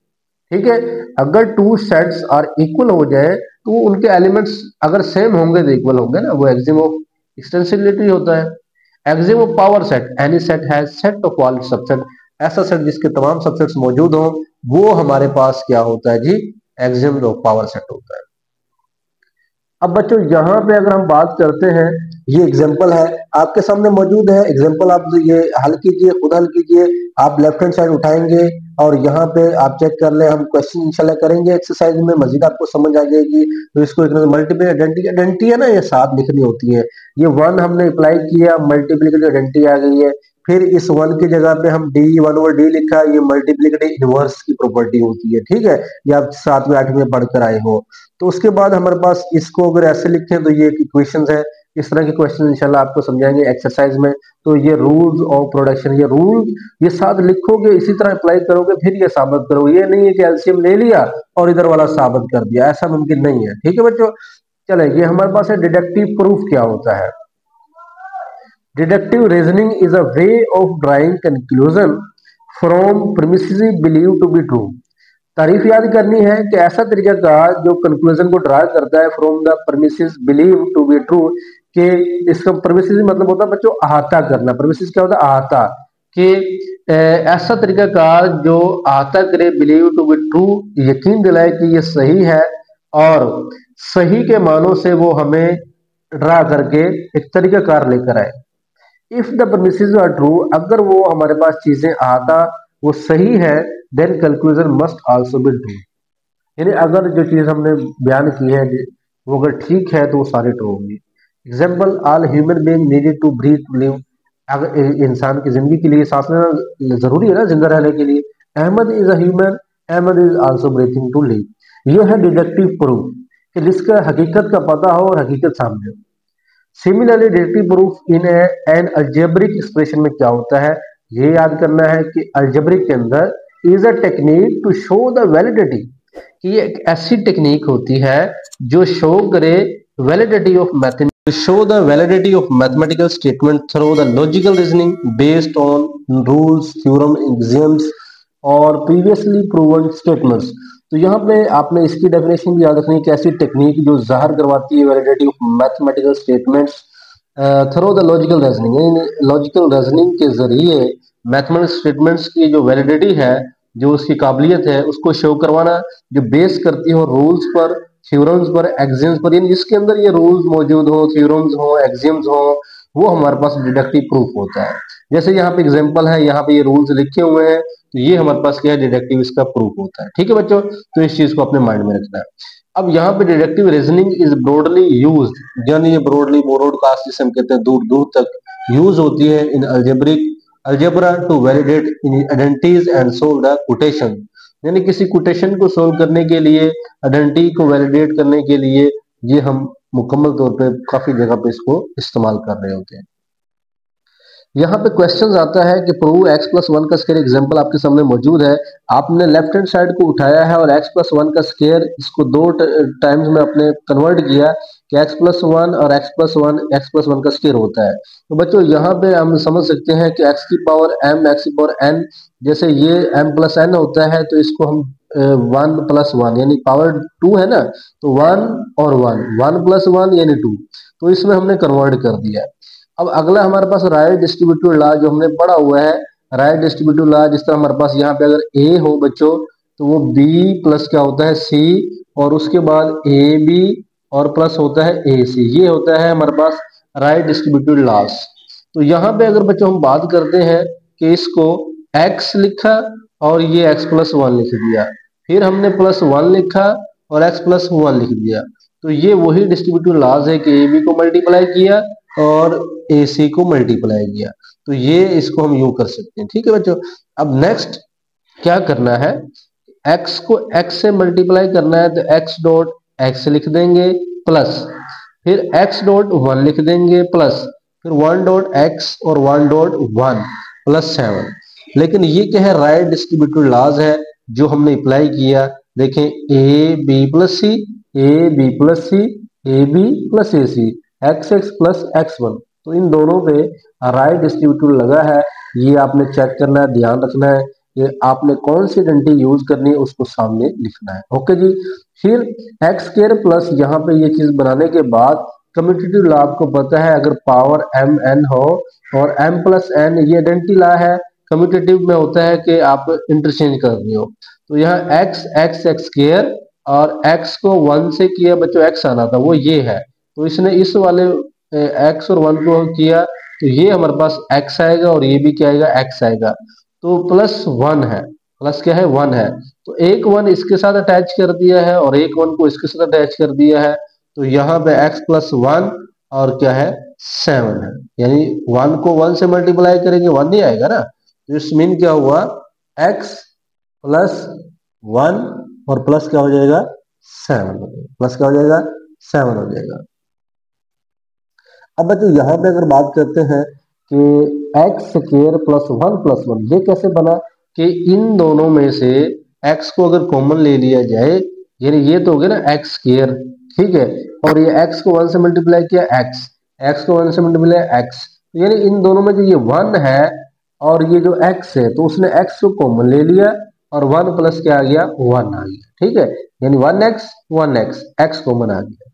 [SPEAKER 1] ठीक है, अगर टू सेट्स आर इक्वल हो जाए तो उनके एलिमेंट्स अगर सेम होंगे तो इक्वल होंगे ना, वो एक्सियम ऑफ एक्सटेंसिबिलिटी होता है। Axiom of power set, any set has set of all subset, ऐसा सेट जिसके तमाम सबसेट्स मौजूद हो वो हमारे पास क्या होता है जी, एक्सियम ऑफ पावर सेट होता है। अब बच्चों यहाँ पे अगर हम बात करते हैं, ये एग्जांपल है आपके सामने मौजूद है, एग्जांपल आप ये हल कीजिए, खुद हल कीजिए। आप लेफ्ट हैंड साइड उठाएंगे और यहाँ पे आप चेक कर ले, हम क्वेश्चन इंशाल्लाह करेंगे एक्सरसाइज में, मजीद आपको समझ आ जाएगी। तो इसको एक मल्टीपल आइडेंटिटी, आइडेंटिटी है ना, ये साथ लिखनी होती है। ये वन हमने अप्लाई किया, मल्टीप्लिकेटिव आइडेंटिटी आ गई है। फिर इस वन की जगह पे हम डी वन ओवर डी लिखा, ये मल्टीप्लिकेटिव इनवर्स की प्रॉपर्टी होती है। ठीक है, ये आप 7वीं 8वीं में पढ़कर आए हो। तो उसके बाद हमारे पास इसको अगर ऐसे लिखें तो ये इक्वेशंस है, इस तरह के क्वेश्चन इंशाल्लाह आपको समझाएंगे एक्सरसाइज में। तो ये रूल्स ऑफ प्रोडक्शन, ये रूल ये साथ लिखोगे, इसी तरह अप्लाई करोगे, फिर ये साबित करोगे। ये नहीं है कि एलसीएम ले लिया और इधर वाला साबित कर दिया, ऐसा मुमकिन नहीं है। ठीक है बच्चों, चले ये हमारे पास है डिडक्टिव प्रूफ क्या होता है। Deductive reasoning is a way of drawing conclusion from premises believe to be true. तारीफ याद करनी है कि ऐसा तरीकाकार जो कंक्लूजन को ड्रा करता है from the premises believe to be true, कि इसका प्रीमिसेस मतलब होता है बच्चों अहाता करना। प्रीमिसेस क्या होता है, अहाता, कि ऐसा तरीकाकार जो अहाता करे, बिलीव टू बी ट्रू, यकीन दिलाए कि ये सही है, और सही के मानों से वो हमें ड्रा करके एक तरीकाकार लेकर आए। If the premises are true, अगर वो हमारे पास चीजें आता वो सही है, then conclusion must also be true. यानी अगर जो चीज हमने बयान की है वो अगर ठीक है तो वो सारी ट्रू होंगी। Example, all human being needed to breathe to live, अगर इंसान की जिंदगी के लिए सांस लेना जरूरी है ना जिंदा रहने के लिए। Ahmad is a human, Ahmad is also breathing to live. ये है डिडक्टिव प्रूफ, कि जिसका हकीकत का पता हो और हकीकत सामने हो। Similarly deductive proof in an algebraic expression में क्या होता है, ये याद करना है कि अलजेब्रिक के अंदर is a technique to show the validity, कि ये एक ऐसी टेक्निक होती है जो शो करे validity of method, to show the validity of mathematical statement through the logical reasoning based on rules, theorem, axioms और previously proven statements। तो यहाँ पे आपने इसकी डेफिनेशन भी याद रखनी है कि ऐसी टेक्निक जो जाहिर करवाती है validity of mathematical statements through the logical reasoning, यानी लॉजिकल रीजनिंग के जरिए मैथमेटिकल स्टेटमेंट्स की जो वैलिडिटी है, जो उसकी काबिलियत है, उसको शो करवाना, जो बेस करती हो रूल्स पर, थ्योरम्स पर, एक्सियम्स पर, यानी जिसके अंदर ये रूल्स मौजूद हो, थ्योरम्स हो, एक्सियम्स हो, वो हमारे पास डिडक्टिव प्रूफ होता है। जैसे यहाँ पे एग्जांपल है, यहाँ पे ये रूल्स लिखे हुए हैं, तो ये हमारे पास क्या है, डिडक्टिव इसका प्रूफ होता है। ठीक है बच्चों, तो इस चीज को अपने माइंड में रखना है। अब यहाँ पे deductive reasoning is broadly used, यानी ये ब्रॉडली ब्रॉडकास्ट जिसे हम कहते हैं दूर दूर तक यूज होती है in algebra to validate identities and solve the quotation, यानी किसी कोटेशन को सोल्व करने के लिए, आइडेंटिटी को वैलिडेट करने के लिए ये हम मुकम्मल तौर पे काफी जगह पे इसको इस्तेमाल कर रहे होते हैं। यहाँ पे क्वेश्चन आता है कि प्रूव x प्लस वन का स्केयर, एग्जाम्पल आपके सामने मौजूद है। आपने लेफ्ट हैंड साइड को उठाया है और x प्लस वन का स्केयर इसको दो टाइम्स में आपने कन्वर्ट किया कि x प्लस वन और x प्लस वन का स्केयर होता है। तो बच्चों यहाँ पे हम समझ सकते हैं कि x की पावर m, x की पावर n, जैसे ये m प्लस n होता है तो इसको हम 1 प्लस 1 यानी पावर 2 है ना, तो 1 और 1 प्लस 1 यानी 2, तो इसमें हमने कन्वर्ट कर दिया। अब अगला हमारे पास राइट डिस्ट्रीब्यूटिव लॉ जो हमने पढ़ा हुआ है, राइट डिस्ट्रीब्यूटिव लॉ, जिस तरह हमारे पास यहाँ पे अगर a हो बच्चों तो वो b प्लस क्या होता है c, और उसके बाद ab और प्लस होता है ac, ये होता है हमारे पास राइट डिस्ट्रीब्यूटिव लॉस। तो यहाँ पे अगर बच्चों हम बात करते हैं कि इसको x लिखा और ये x प्लस वन लिख दिया, फिर हमने प्लस वन लिखा और x प्लस वन लिख दिया, तो ये वही डिस्ट्रीब्यूटिव लॉज है कि ab को मल्टीप्लाई किया और AC को मल्टीप्लाई किया, तो ये इसको हम यूं कर सकते हैं। ठीक है बच्चों, अब नेक्स्ट क्या करना है, x को x से मल्टीप्लाई करना है तो x डॉट x लिख देंगे प्लस, फिर x डॉट वन लिख देंगे प्लस, फिर 1.x और 1.1 प्लस 7। लेकिन ये क्या है, राइट डिस्ट्रीब्यूटिव लॉज है जो हमने अप्लाई किया। देखें A B plus C, A B plus C, A B plus A C, x x plus x one. तो इन दोनों पे राइट डिस्ट्रीब्यूटिव लगा है, ये आपने चेक करना है, ध्यान रखना है। ये आपने कौन सी आइडेंटिटी यूज करनी है उसको सामने लिखना है। ओके जी। फिर एक्स स्क्वायर प्लस यहाँ पे ये चीज बनाने के बाद कम्यूटेटिव लॉ आपको पता है, अगर पावर एम एन हो और एम प्लस एन ये आइडेंटिटी लॉ है। कम्यूटेटिव में होता है कि आप इंटरचेंज कर रहे हो। तो यहाँ एक्स एक्स एक्स स्क्वायर और एक्स को 1 से किया बच्चों, एक्स आना था वो ये है, तो इसने इस वाले एक्स और 1 को किया, तो ये हमारे पास एक्स आएगा और ये भी क्या आएगा, एक्स आएगा। तो प्लस 1 है, प्लस क्या है 1 है, तो एक 1 इसके साथ अटैच कर दिया है और एक 1 को इसके साथ अटैच कर दिया है। तो यहाँ पे x प्लस 1 और क्या है 7 है, यानी 1 को 1 से मल्टीप्लाई करेंगे 1 नहीं आएगा ना। तो इस मीन क्या हुआ, x प्लस 1 और प्लस क्या हो जाएगा 7 हो जाएगा, प्लस क्या हो जाएगा 7 हो जाएगा। अब बच्चों यहाँ पे अगर बात करते हैं कि एक्स स्क्वायर प्लस 1 ये कैसे बना, कि इन दोनों में से x को अगर कॉमन ले लिया जाए, यानी ये तो हो गया ना एक्स स्क्वायर, ठीक है, और ये x को 1 से मल्टीप्लाई किया x को 1 से मल्टीप्लाई x, यानी इन दोनों में जो ये 1 है और ये जो x है, तो उसने x को कॉमन ले लिया और 1 प्लस क्या आ गया 1 आ गया, ठीक है, यानी 1x x कॉमन आ गया।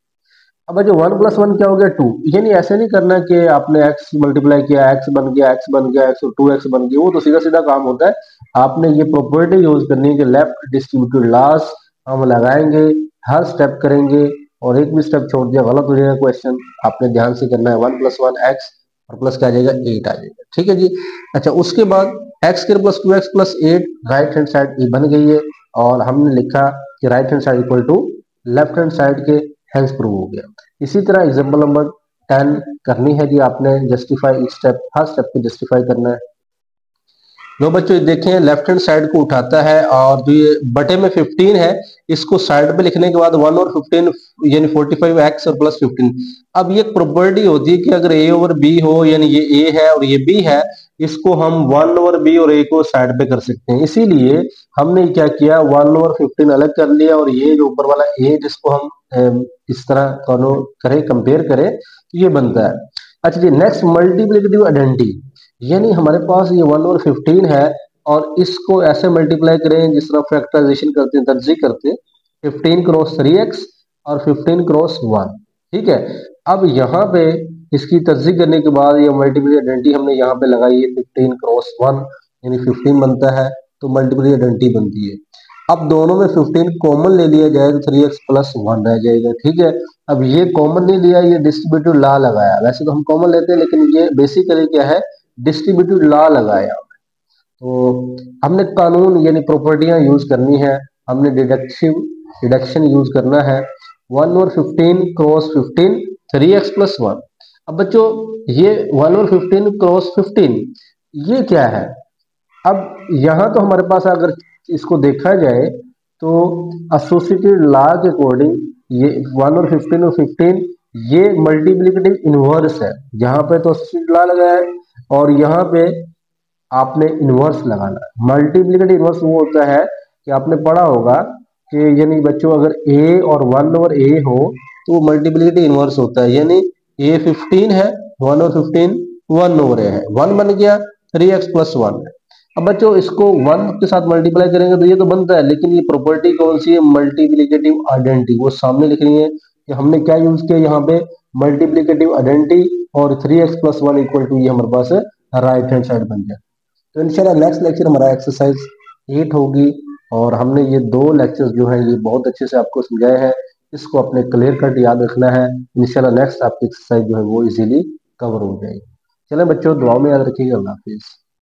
[SPEAKER 1] अब जो 1 प्लस 1 क्या हो गया 2, यानी ऐसे नहीं करना कि आपने x मल्टीप्लाई किया x बन गया x बन गया x और 2x बन गया, वो तो सीधा सीधा काम होता है। आपने ये प्रॉपर्टी यूज करनी है कि लेफ्ट डिस्ट्रीब्यूटेड लॉस हम लगाएंगे, हर स्टेप करेंगे, और एक भी स्टेप छोड़ दिया गलत हो जाएगा क्वेश्चन। आपने ध्यान से करना है 1 प्लस 1 x और प्लस क्या आ जाएगा 8 आ जाएगा, ठीक है जी। अच्छा, उसके बाद x square plus 2x plus 8 right hand side ये बन गई है, और हमने लिखा कि right hand side equal to left hand side के, हेंस प्रूव हो गया। इसी तरह एग्जांपल नंबर 10 करनी है जी, आपने जस्टिफाई इच स्टेप, हर स्टेप को जस्टिफाई करना है। लो बच्चों ये देखें, लेफ्ट हैंड साइड को उठाता है और जो ये बटे में 15 है, इसको साइड पे लिखने के बाद 1 और 15 यानी 45x और प्लस 15। अब ये प्रॉपर्टी होती है कि अगर a ओवर b हो, यानी ये a है और ये b है, इसको हम 1 ओवर b और a को साइड पे कर सकते हैं। इसीलिए हमने क्या किया, 1 ओवर 15 अलग कर लिया और ये जो ऊपर वाला a जिसको हम इस तरह दोनों करें, कंपेयर करें, तो ये बनता है। अच्छा जी, नेक्स्ट मल्टीप्लिकेटिव आइडेंटिटी, यानी हमारे पास ये 1 ओवर 15 है और इसको ऐसे मल्टीप्लाई करें जिस तरह फैक्टराइजेशन करते हैं, तर्जी करते हैं, 15 क्रॉस 3x और 15 क्रॉस 1, ठीक है। अब यहाँ पे इसकी तर्जी करने के बाद ये मल्टीप्लिकेटिव आइडेंटिटी हमने यहाँ पे लगाई है 15 क्रॉस 1, यानी 15 बनता है, तो मल्टीप्लिकेटिव आइडेंटिटी बनती है। अब दोनों में 15 कॉमन ले लिया जाए तो 3x प्लस 1 रह जाएगा, ठीक है। अब ये कॉमन नहीं लिया, ये डिस्ट्रीब्यूटिव लॉ लगाया। वैसे तो हम कॉमन लेते हैं, लेकिन ये बेसिकली क्या है, डिस्ट्रीब्यूटिव लॉ लगाया। तो हमने कानून यानी प्रॉपर्टियां यूज करनी है, हमने डिडक्शन यूज करना है। 1 और 15 क्रॉस 15 3x प्लस 1। अब बच्चों ये 1 और 15 क्रॉस 15 ये क्या है, अब यहाँ तो हमारे पास अगर इसको देखा जाए तो एसोसिएटेड लॉ के अकॉर्डिंग ये 1 और 15 ये मल्टीप्लिकेटिव इनवर्स है। यहाँ पे तो एसोसिएटेड लॉ लगा है और यहाँ पे आपने इनवर्स लगाना है। मल्टीप्लिकेटिव इनवर्स वो होता है कि आपने पढ़ा होगा कि यानी बच्चों अगर a और 1 ओवर a हो तो वो मल्टीप्लिकेटिव इनवर्स होता है, यानी a 15 है, 1 और 15 1 ओवर a है, 1 बन गया 3x प्लस 1 है। अब बच्चों इसको 1 के साथ मल्टीप्लाई करेंगे तो ये तो बनता है, लेकिन ये प्रॉपर्टी कौन सी है, मल्टीप्लिकेटिव आइडेंटिटी, वो सामने लिखनी है कि हमने क्या यूज किया यहाँ पे, मल्टीप्लिकेटिव आइडेंटिटी, और 3x प्लस 1 इक्वल टू ये हमारे पास राइट हैंड साइड बन गया। तो इंशाल्लाह नेक्स्ट लेक्चर हमारा एक्सरसाइज 8 होगी, और हमने ये 2 लेक्चर्स जो है ये बहुत अच्छे से आपको समझाए हैं, इसको अपने क्लियर कट याद रखना है। इंशाल्लाह नेक्स्ट आपकी एक्सरसाइज जो है वो इजीली कवर हो जाएगी। चलें बच्चों, दुआओं में याद रखिएगा। अल्लाह हाफिज।